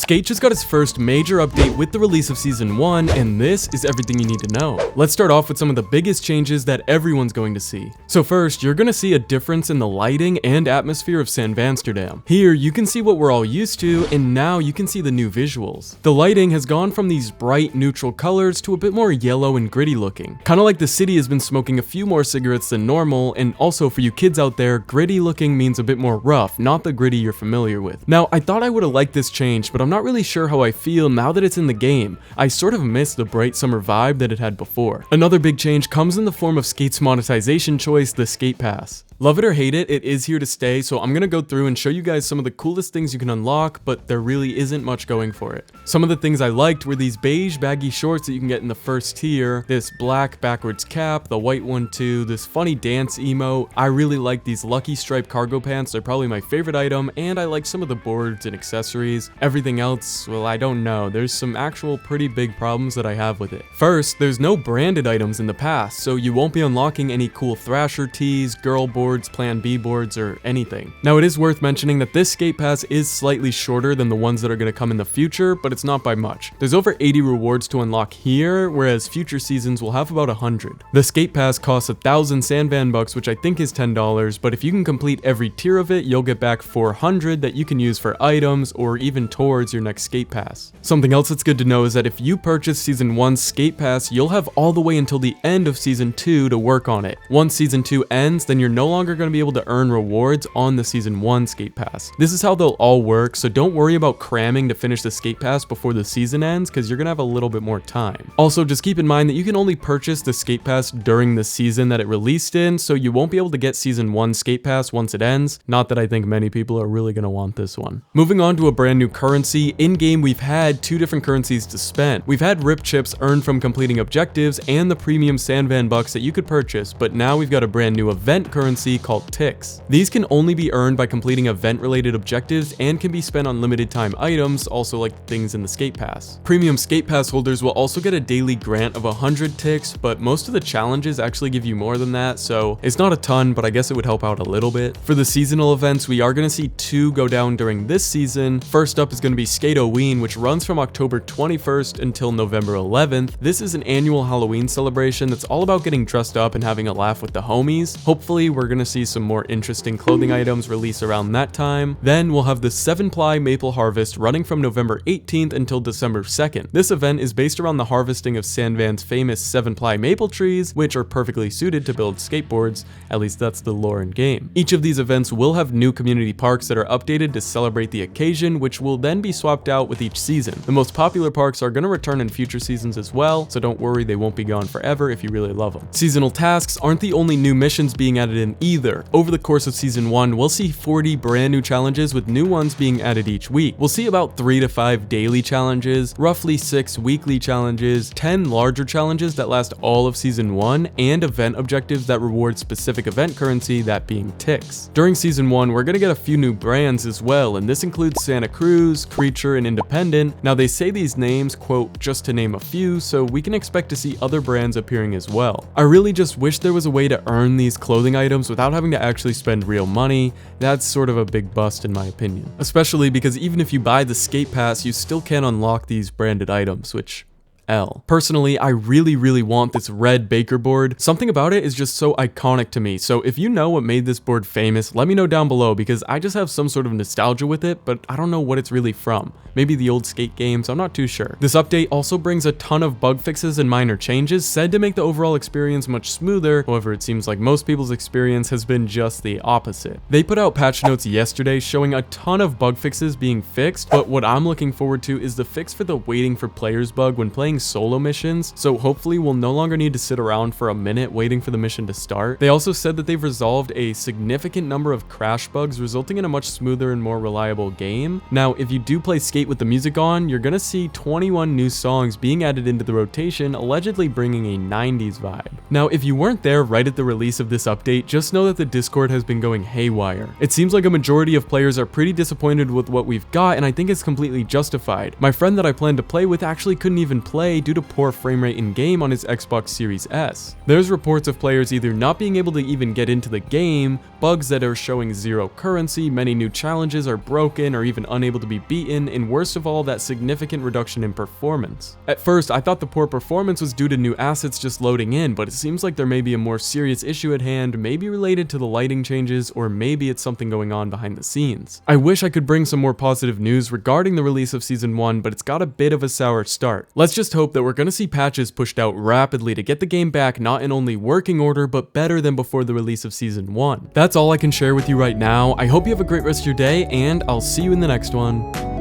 Skate just got its first major update with the release of Season 1, and this is everything you need to know. Let's start off with some of the biggest changes that everyone's going to see. So first, you're going to see a difference in the lighting and atmosphere of San Vansterdam. Here, you can see what we're all used to, and now you can see the new visuals. The lighting has gone from these bright, neutral colors to a bit more yellow and gritty looking. Kind of like the city has been smoking a few more cigarettes than normal, and also for you kids out there, gritty looking means a bit more rough, not the gritty you're familiar with. Now, I thought I would have liked this change, but I'm not really sure how I feel now that it's in the game. I sort of miss the bright summer vibe that it had before. Another big change comes in the form of Skate's monetization choice, the Skate Pass. Love it or hate it, it is here to stay, so I'm gonna go through and show you guys some of the coolest things you can unlock, but there really isn't much going for it. Some of the things I liked were these beige baggy shorts that you can get in the first tier, this black backwards cap, the white one too, this funny dance emote. I really like these lucky stripe cargo pants, they're probably my favorite item, and I like some of the boards and accessories. Everything else, well, I don't know. There's some actual pretty big problems that I have with it. First, there's no branded items in the past, so you won't be unlocking any cool Thrasher tees, girl boards, Plan B boards, or anything. Now, it is worth mentioning that this Skate Pass is slightly shorter than the ones that are going to come in the future, but it's not by much. There's over 80 rewards to unlock here, whereas future seasons will have about 100. The Skate Pass costs 1,000 San Van bucks, which I think is $10, but if you can complete every tier of it, you'll get back 400 that you can use for items or even towards your next Skate Pass. Something else that's good to know is that if you purchase Season 1's Skate Pass, you'll have all the way until the end of Season 2 to work on it. Once Season 2 ends, then you're no longer going to be able to earn rewards on the Season 1 Skate Pass. This is how they'll all work, so don't worry about cramming to finish the Skate Pass before the season ends, because you're going to have a little bit more time. Also, just keep in mind that you can only purchase the Skate Pass during the season that it released in, so you won't be able to get Season 1 Skate Pass once it ends. Not that I think many people are really going to want this one. Moving on to a brand new currency, in-game we've had two different currencies to spend. We've had RIP chips earned from completing objectives and the premium San Van bucks that you could purchase, but now we've got a brand new event currency called ticks. These can only be earned by completing event-related objectives and can be spent on limited time items, also like things in the Skate Pass. Premium Skate Pass holders will also get a daily grant of 100 ticks, but most of the challenges actually give you more than that, so it's not a ton, but I guess it would help out a little bit. For the seasonal events, we are going to see two go down during this season. First up is going to be Skate-O-Ween, which runs from October 21st until November 11th. This is an annual Halloween celebration that's all about getting dressed up and having a laugh with the homies. Hopefully, we're going to see some more interesting clothing items release around that time. Then we'll have the 7-ply Maple Harvest running from November 18th until December 2nd. This event is based around the harvesting of San Van's famous 7-ply maple trees, which are perfectly suited to build skateboards. At least that's the lore in game. Each of these events will have new community parks that are updated to celebrate the occasion, which will then be swapped out with each season. The most popular parks are going to return in future seasons as well, so don't worry, they won't be gone forever if you really love them. Seasonal tasks aren't the only new missions being added in either. Over the course of Season 1, we'll see 40 brand new challenges with new ones being added each week. We'll see about 3 to 5 daily challenges, roughly 6 weekly challenges, 10 larger challenges that last all of Season 1, and event objectives that reward specific event currency, that being ticks. During Season 1, we're going to get a few new brands as well, and this includes Santa Cruz, Creature, and Independent. Now, they say these names, quote, just to name a few, so we can expect to see other brands appearing as well. I really just wish there was a way to earn these clothing items without having to actually spend real money. That's sort of a big bust in my opinion. Especially because even if you buy the Skate Pass, you still can't unlock these branded items, which Personally, I really want this red Baker board. Something about it is just so iconic to me, so if you know what made this board famous, let me know down below, because I just have some sort of nostalgia with it, but I don't know what it's really from. Maybe the old skate games, I'm not too sure. This update also brings a ton of bug fixes and minor changes, said to make the overall experience much smoother. However, it seems like most people's experience has been just the opposite. They put out patch notes yesterday showing a ton of bug fixes being fixed, but what I'm looking forward to is the fix for the waiting for players bug when playing solo missions, so hopefully we'll no longer need to sit around for a minute waiting for the mission to start. They also said that they've resolved a significant number of crash bugs, resulting in a much smoother and more reliable game. Now, if you do play Skate with the music on, you're gonna see 21 new songs being added into the rotation, allegedly bringing a 90s vibe. Now, if you weren't there right at the release of this update, just know that the Discord has been going haywire. It seems like a majority of players are pretty disappointed with what we've got, and I think it's completely justified. My friend that I planned to play with actually couldn't even play play due to poor frame rate in-game on his Xbox Series S. There's reports of players either not being able to even get into the game, bugs that are showing zero currency, many new challenges are broken or even unable to be beaten, and worst of all, that significant reduction in performance. At first, I thought the poor performance was due to new assets just loading in, but it seems like there may be a more serious issue at hand, maybe related to the lighting changes, or maybe it's something going on behind the scenes. I wish I could bring some more positive news regarding the release of Season 1, but it's got a bit of a sour start. Let's just hope that we're gonna see patches pushed out rapidly to get the game back not in only working order, but better than before the release of Season 1. That's all I can share with you right now. I hope you have a great rest of your day, and I'll see you in the next one.